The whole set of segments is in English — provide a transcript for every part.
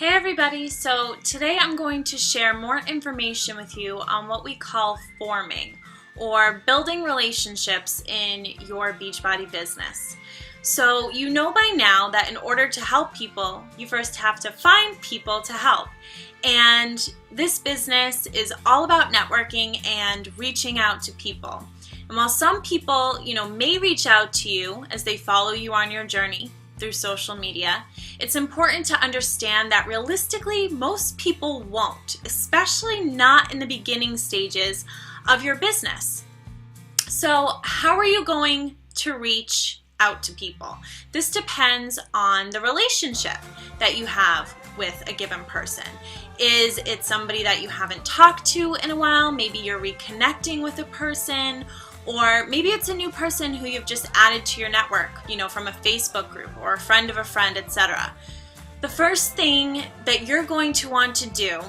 Hey everybody, so today I'm going to share more information with you on what we call forming or building relationships in your Beachbody business. So you know by now that in order to help people, you first have to find people to help. And this business is all about networking and reaching out to people. And while some people, may reach out to you as they follow you on your journey through social media, it's important to understand that realistically, most people won't, especially not in the beginning stages of your business. So how are you going to reach out to people? This depends on the relationship that you have with a given person. Is it somebody that you haven't talked to in a while? Maybe you're reconnecting with a person, or maybe it's a new person who you've just added to your network, from a Facebook group or a friend of a friend, etc. The first thing that you're going to want to do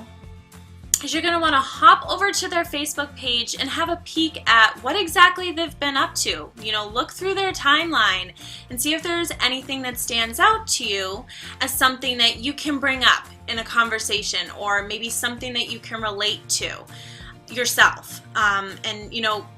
is you're going to want to hop over to their Facebook page and have a peek at what exactly they've been up to. Look through their timeline and see if there's anything that stands out to you as something that you can bring up in a conversation, or maybe something that you can relate to yourself. And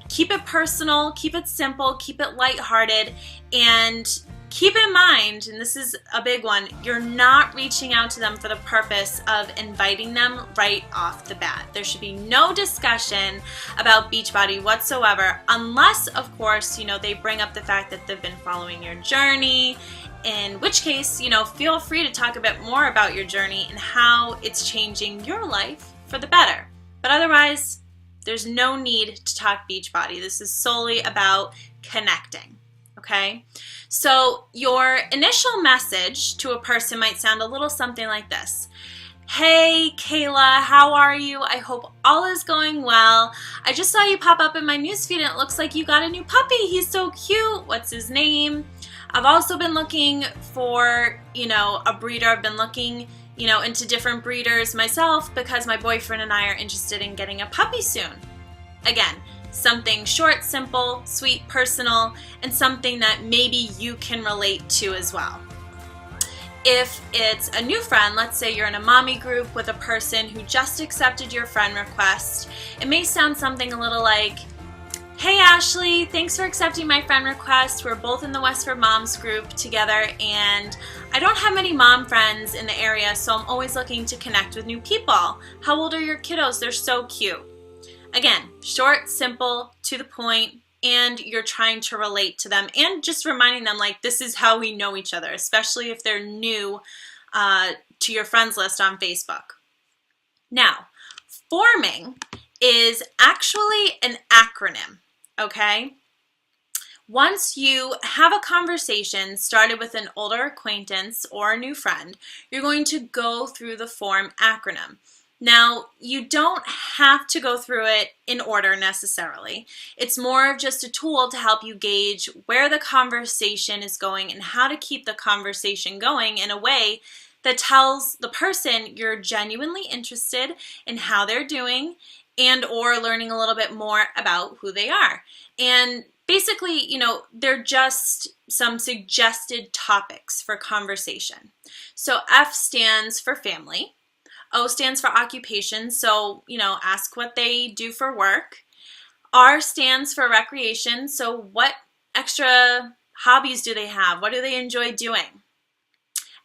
keep it personal, keep it simple, keep it lighthearted, and keep in mind, and this is a big one, you're not reaching out to them for the purpose of inviting them right off the bat. There should be no discussion about Beachbody whatsoever, unless, of course, they bring up the fact that they've been following your journey, in which case, feel free to talk a bit more about your journey and how it's changing your life for the better. But otherwise, there's no need to talk Beachbody. This is solely about connecting, okay? So your initial message to a person might sound a little something like this. Hey, Kayla, how are you? I hope all is going well. I just saw you pop up in my newsfeed and it looks like you got a new puppy. He's so cute. What's his name? I've also been looking for, a breeder. I've been looking into different breeders myself because my boyfriend and I are interested in getting a puppy soon. Again, something short, simple, sweet, personal, and something that maybe you can relate to as well. If it's a new friend, let's say you're in a mommy group with a person who just accepted your friend request, it may sound something a little like, hey Ashley, thanks for accepting my friend request. We're both in the Westford Moms group together and I don't have many mom friends in the area, so I'm always looking to connect with new people. How old are your kiddos? They're so cute. Again, short, simple, to the point, and you're trying to relate to them and just reminding them like this is how we know each other, especially if they're new to your friends list on Facebook. Now, forming is actually an acronym. Okay? Once you have a conversation started with an older acquaintance or a new friend, you're going to go through the form acronym. Now, you don't have to go through it in order necessarily. It's more of just a tool to help you gauge where the conversation is going and how to keep the conversation going in a way that tells the person you're genuinely interested in how they're doing and or learning a little bit more about who they are. And basically, they're just some suggested topics for conversation. So F stands for family. O stands for occupation, so, ask what they do for work. R stands for recreation, so what extra hobbies do they have? What do they enjoy doing?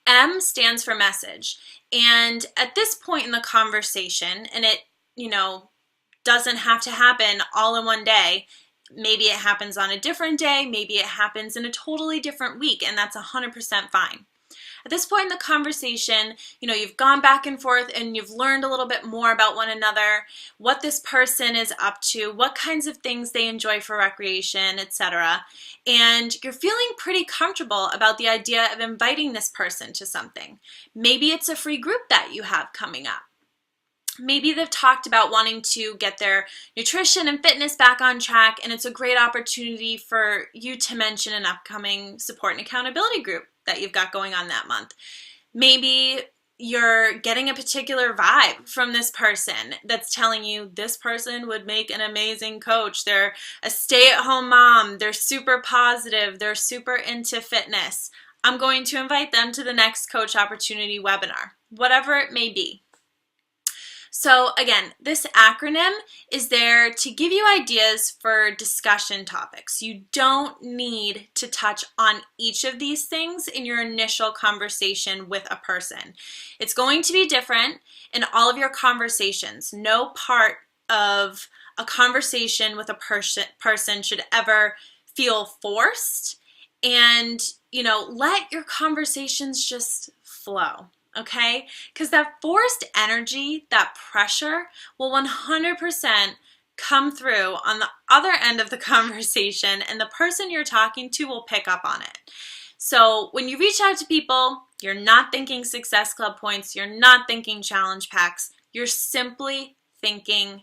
M stands for message. And at this point in the conversation, and it, doesn't have to happen all in one day. Maybe it happens on a different day. Maybe it happens in a totally different week, and that's 100% fine. At this point in the conversation, you've gone back and forth and you've learned a little bit more about one another, what this person is up to, what kinds of things they enjoy for recreation, etc. And you're feeling pretty comfortable about the idea of inviting this person to something. Maybe it's a free group that you have coming up. Maybe they've talked about wanting to get their nutrition and fitness back on track, and it's a great opportunity for you to mention an upcoming support and accountability group that you've got going on that month. Maybe you're getting a particular vibe from this person that's telling you this person would make an amazing coach. They're a stay-at-home mom. They're super positive. They're super into fitness. I'm going to invite them to the next Coach Opportunity webinar, whatever it may be. So again, this acronym is there to give you ideas for discussion topics. You don't need to touch on each of these things in your initial conversation with a person. It's going to be different in all of your conversations. No part of a conversation with a person should ever feel forced, and let your conversations just flow. Okay? Because that forced energy, that pressure will 100% come through on the other end of the conversation, and the person you're talking to will pick up on it. So when you reach out to people, you're not thinking Success Club points, you're not thinking challenge packs, you're simply thinking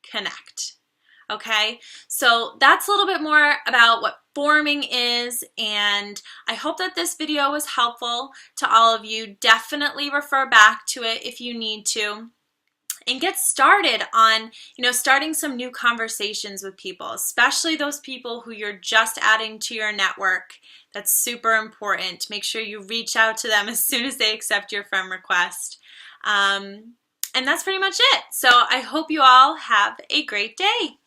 connect. Okay, so that's a little bit more about what forming is, and I hope that this video was helpful to all of you. Definitely refer back to it if you need to, and get started on starting some new conversations with people, especially those people who you're just adding to your network. That's super important. Make sure you reach out to them as soon as they accept your friend request. And that's pretty much it. So I hope you all have a great day.